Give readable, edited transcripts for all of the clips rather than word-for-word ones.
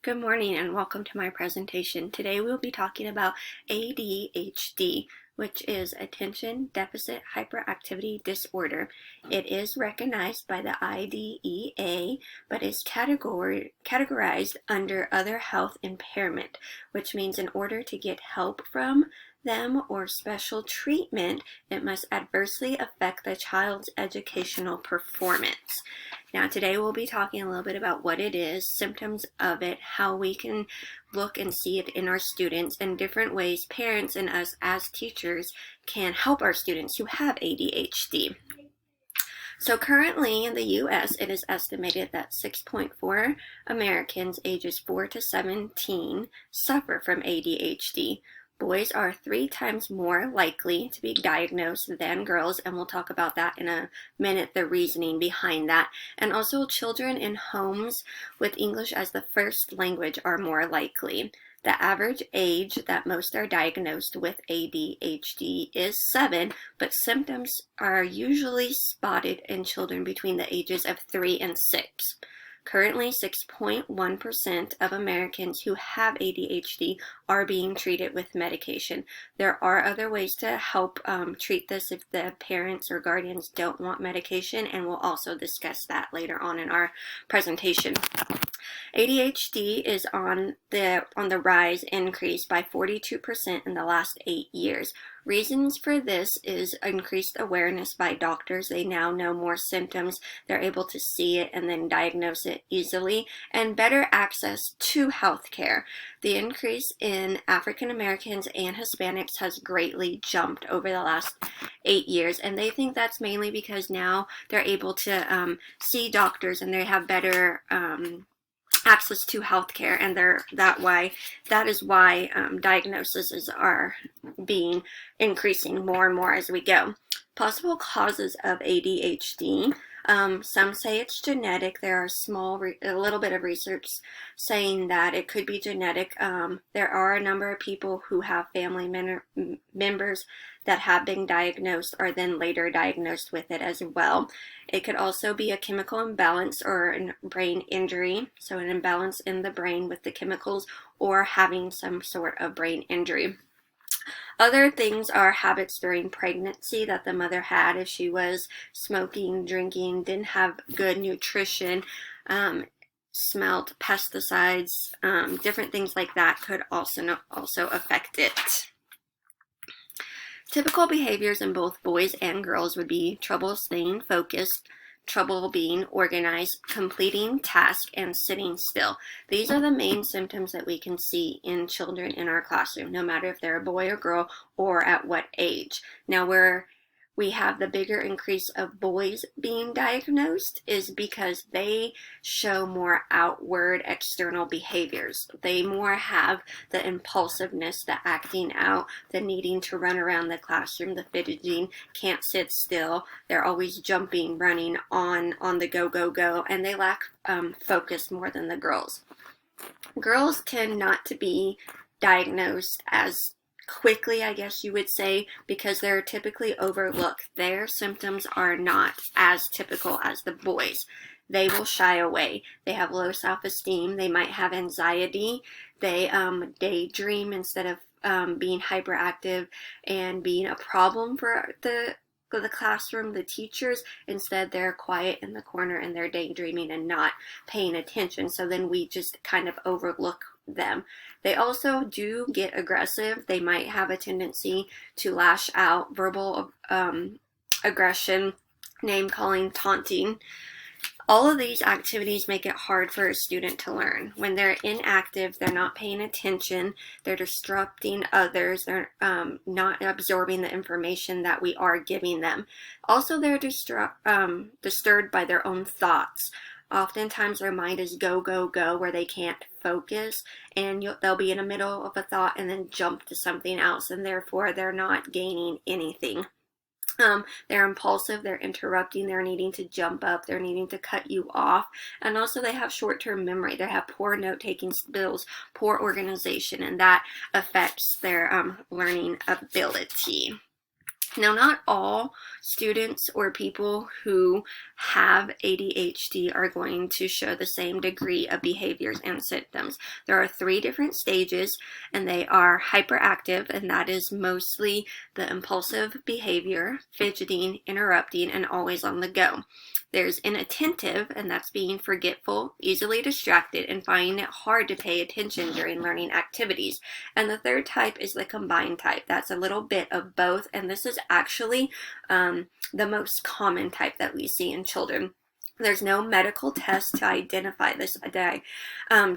Good morning and welcome to my presentation. Today we'll be talking about ADHD, which is Attention Deficit Hyperactivity Disorder. It is recognized by the IDEA, but is categorized under other health impairment, which means in order to get help from them or special treatment, it must adversely affect the child's educational performance. Now today we'll be talking a little bit about what it is, symptoms of it, how we can look and see it in our students, and different ways parents and us as teachers can help our students who have ADHD. So currently in the U.S., it is estimated that 6.4 Americans ages 4 to 17 suffer from ADHD. Boys are 3 times more likely to be diagnosed than girls, and we'll talk about that in a minute, the reasoning behind that. And also children in homes with English as the first language are more likely. The average age that most are diagnosed with ADHD is 7, but symptoms are usually spotted in children between the ages of 3 and 6. Currently, 6.1% of Americans who have ADHD are being treated with medication. There are other ways to help treat this if the parents or guardians don't want medication, and we'll also discuss that later on in our presentation. ADHD is on the rise, increase by 42% in the last 8 years. Reasons for this is increased awareness by doctors. They now know more symptoms. They're able to see it and then diagnose it easily, and better access to health care. The increase in African Americans and Hispanics has greatly jumped over the last 8 years, and they think that's mainly because now they're able to see doctors and they have better access to healthcare, and that is why diagnoses are being increasing more and more as we go. Possible causes of ADHD. Some say it's genetic. There are a little bit of research saying that it could be genetic. There are a number of people who have family members that have been diagnosed or then later diagnosed with it as well. It could also be a chemical imbalance or a brain injury, so an imbalance in the brain with the chemicals, or having some sort of brain injury. Other things are habits during pregnancy that the mother had. If she was smoking, drinking, didn't have good nutrition, smelled pesticides, different things like that could also affect it. Typical behaviors in both boys and girls would be trouble staying focused, trouble being organized, completing tasks, and sitting still. These are the main symptoms that we can see in children in our classroom, no matter if they're a boy or girl or at what age. Now, where we have the bigger increase of boys being diagnosed is because they show more outward external behaviors. They more have the impulsiveness, the acting out, the needing to run around the classroom, the fidgeting, can't sit still. They're always jumping, running on the go, and they lack focus more than the girls. Girls tend not to be diagnosed as quickly, I guess you would say, because they're typically overlooked. Their symptoms are not as typical as the boys. They will shy away. They have low self-esteem. They might have anxiety. They daydream instead of being hyperactive and being a problem for the classroom, the teachers. Instead, they're quiet in the corner and they're daydreaming and not paying attention. So then we just kind of overlook them. They also do get aggressive. They might have a tendency to lash out, verbal aggression, name calling, taunting. All of these activities make it hard for a student to learn. When they're inactive, they're not paying attention, they're disrupting others, they're not absorbing the information that we are giving them. Also, they're disturbed by their own thoughts. Oftentimes their mind is go, where they can't focus, and they'll be in the middle of a thought and then jump to something else, and therefore they're not gaining anything. They're impulsive, they're interrupting, they're needing to jump up, they're needing to cut you off, and also they have short-term memory. They have poor note-taking skills, poor organization, and that affects their learning ability. Now, not all students or people who have ADHD are going to show the same degree of behaviors and symptoms. There are 3 different stages, and they are hyperactive, and that is mostly the impulsive behavior, fidgeting, interrupting, and always on the go. There's inattentive, and that's being forgetful, easily distracted, and finding it hard to pay attention during learning activities. And the 3rd type is the combined type. That's a little bit of both, and this is actually the most common type that we see in children. There's no medical test to identify this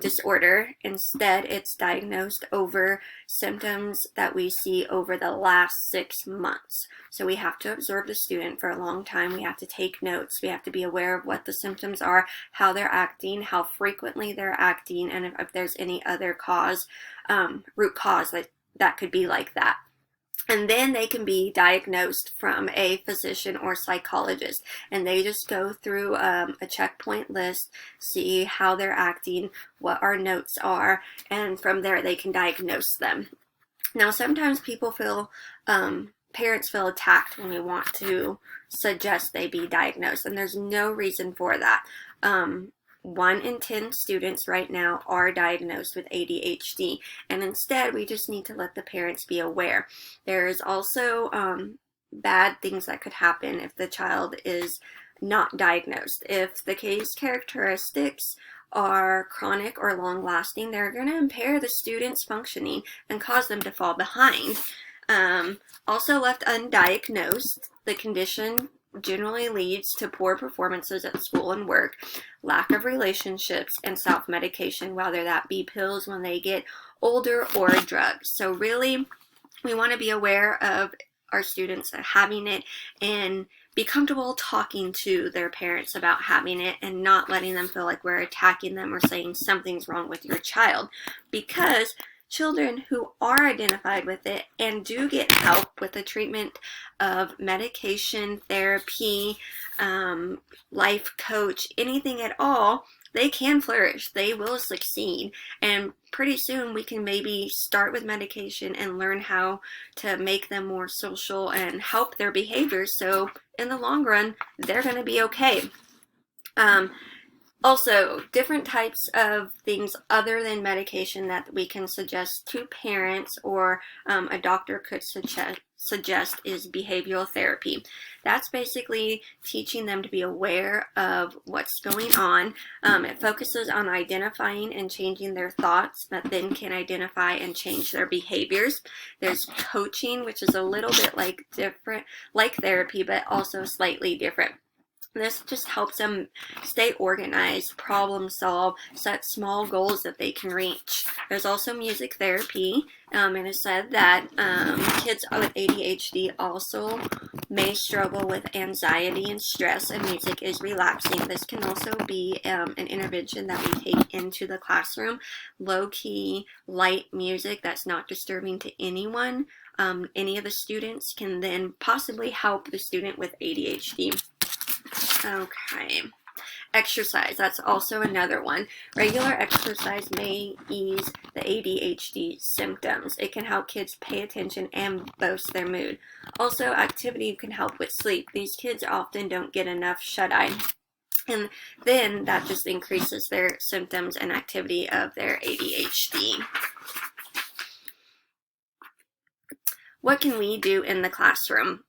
disorder. Instead, it's diagnosed over symptoms that we see over the last 6 months. So we have to observe the student for a long time. We have to take notes. We have to be aware of what the symptoms are, how they're acting, how frequently they're acting, and if there's any other cause, root cause that could be like that. And then they can be diagnosed from a physician or psychologist, and they just go through a checkpoint list, see how they're acting, what our notes are, and from there they can diagnose them. Now, sometimes parents feel attacked when we want to suggest they be diagnosed, and there's no reason for that. 1 in 10 students right now are diagnosed with ADHD, and instead we just need to let the parents be aware. There's also bad things that could happen if the child is not diagnosed. If the case characteristics are chronic or long-lasting, they're going to impair the student's functioning and cause them to fall behind. Also, left undiagnosed, the condition generally leads to poor performances at school and work, lack of relationships, and self-medication, whether that be pills when they get older or drugs. So really, we want to be aware of our students having it and be comfortable talking to their parents about having it and not letting them feel like we're attacking them or saying something's wrong with your child, because children who are identified with it and do get help with the treatment of medication, therapy, life coach, anything at all, they can flourish. They will succeed. And pretty soon we can maybe start with medication and learn how to make them more social and help their behaviors. So in the long run, they're going to be okay. Also, different types of things other than medication that we can suggest to parents or a doctor could suggest is behavioral therapy. That's basically teaching them to be aware of what's going on. It focuses on identifying and changing their thoughts that then can identify and change their behaviors. There's coaching, which is a little bit like therapy, but also slightly different. This just helps them stay organized, problem solve, set small goals that they can reach. There's also music therapy, and it's said that kids with ADHD also may struggle with anxiety and stress, and music is relaxing. This can also be an intervention that we take into the classroom. Low-key, light music that's not disturbing to anyone. Any of the students can then possibly help the student with ADHD. Okay. Exercise, that's also another one. Regular exercise may ease the ADHD symptoms. It can help kids pay attention and boost their mood. Also, activity can help with sleep. These kids often don't get enough shut-eye, and then that just increases their symptoms and activity of their ADHD. What can we do in the classroom?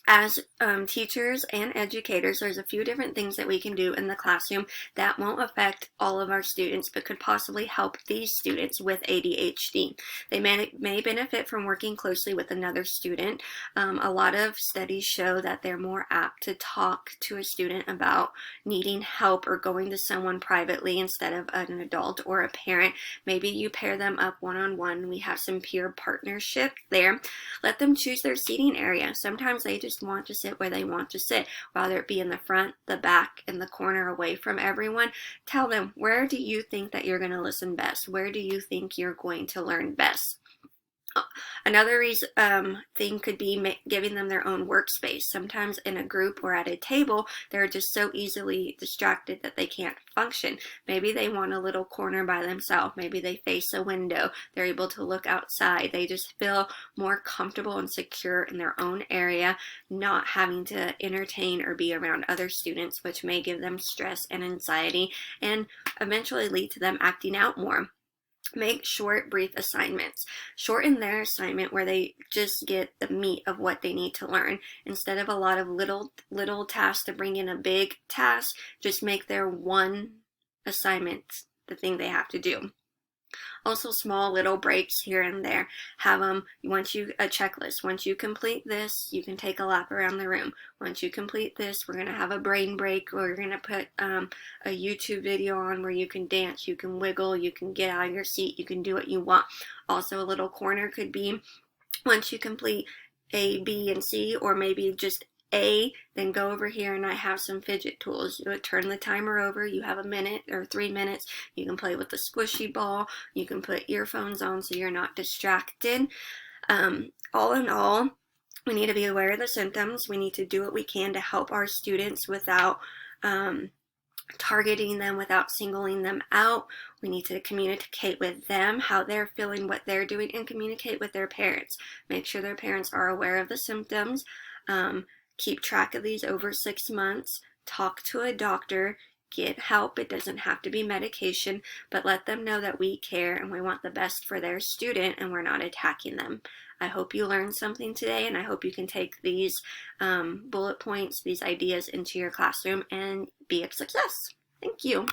As teachers and educators, there's a few different things that we can do in the classroom that won't affect all of our students, but could possibly help these students with ADHD. They may benefit from working closely with another student. A lot of studies show that they're more apt to talk to a student about needing help or going to someone privately instead of an adult or a parent. Maybe you pair them up one-on-one. We have some peer partnership there. Let them choose their seating area. Sometimes they just want to sit where they want to sit, whether it be in the front, the back, in the corner, away from everyone. Tell them, where do you think that you're going to listen best? Where do you think you're going to learn best? Another thing could be giving them their own workspace. Sometimes in a group or at a table, they're just so easily distracted that they can't function. Maybe they want a little corner by themselves. Maybe they face a window. They're able to look outside. They just feel more comfortable and secure in their own area, not having to entertain or be around other students, which may give them stress and anxiety and eventually lead to them acting out more. Make short, brief assignments. Shorten their assignment where they just get the meat of what they need to learn. Instead of a lot of little tasks to bring in a big task, just make their one assignment the thing they have to do. Also, small little breaks here and there. Have them, a checklist. Once you complete this, you can take a lap around the room. Once you complete this, we're going to have a brain break, or we're going to put a YouTube video on where you can dance, you can wiggle, you can get out of your seat, you can do what you want. Also, a little corner could be once you complete A, B, and C, or maybe just A, then go over here and I have some fidget tools. You would turn the timer over, you have a minute or 3 minutes. You can play with the squishy ball. You can put earphones on so you're not distracted. All in all, we need to be aware of the symptoms. We need to do what we can to help our students without targeting them, without singling them out. We need to communicate with them how they're feeling, what they're doing, and communicate with their parents. Make sure their parents are aware of the symptoms. Keep track of these over 6 months. Talk to a doctor. Get help. It doesn't have to be medication, but let them know that we care and we want the best for their student and we're not attacking them. I hope you learned something today, and I hope you can take these bullet points, these ideas into your classroom and be a success. Thank you.